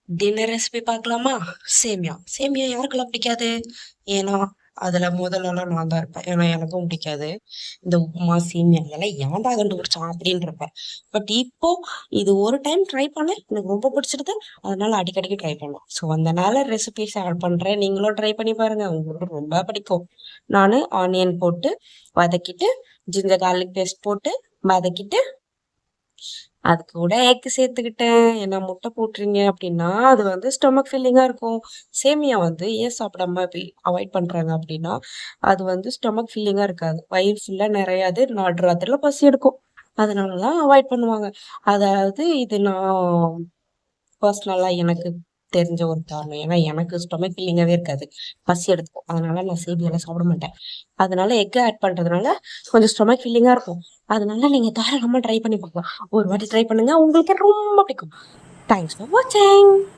Dinner recipe பார்க்கலாமா? சேமியா. சேமியா யாருக்கெல்லாம் பிடிக்காது? ஏன்னா, அதுல முதல்லலாம் நான் தான் இருப்பேன். ஏன்னா எனக்கும் பிடிக்காது. இந்த உப்புமா, சேமியா இதெல்லாம் ஏன்டா கண்டுபிடிச்சான் அப்படின்னு இருப்பேன். பட் இப்போ இது ஒரு டைம் ட்ரை பண்ணேன். எனக்கு ரொம்ப பிடிச்சிருக்கு. அதனால அடிக்கடிக்கு ட்ரை பண்ணேன். ஸோ அதனால ரெசிபி ஷேர் பண்றேன். நீங்களும் ட்ரை பண்ணி பாருங்க. உங்களுக்கு ரொம்ப பிடிக்கும். நானு ஆனியன் போட்டு வதக்கிட்டு, ஜிஞ்சர் கார்லிக் பேஸ்ட் போட்டு வதக்கிட்டு அது கூட எக் சேர்த்துக்கிட்டேன். ஏன்னா முட்டை போட்டுறீங்க அப்படின்னா, அது வந்து ஸ்டொமக் ஃபில்லிங்கா இருக்கும். சேமியா வந்து ஏன் சாப்பிடாம அவாய்ட் பண்றாங்க அப்படின்னா, அது வந்து ஸ்டொமக் ஃபில்லிங்கா இருக்காது. வயிறு ஃபுல்லா நிறையாது. நடுராத்திரில பசி எடுக்கும். அதனால தான் அவாய்ட் பண்ணுவாங்க. அதாவது இது நான் பர்சனலா எனக்கு தெரிஞ்ச ஒரு காரணம். ஏன்னா எனக்கு ஸ்டொமக் ஃபில்லிங்காவே இருக்காது. பசி எடுக்கும். அதனால நான் சேமியாலாம் சாப்பிட மாட்டேன். அதனால எக் ஆட் பண்றதுனால கொஞ்சம் ஸ்டொமக் ஃபில்லிங்கா இருக்கும். அதனால நீங்க தாராளமா ட்ரை பண்ணி பார்க்கலாம். ஒரு வாட்டி ட்ரை பண்ணுங்க. உங்களுக்கு ரொம்ப பிடிக்கும். தேங்க்ஸ் ஃபார் வாட்சிங்.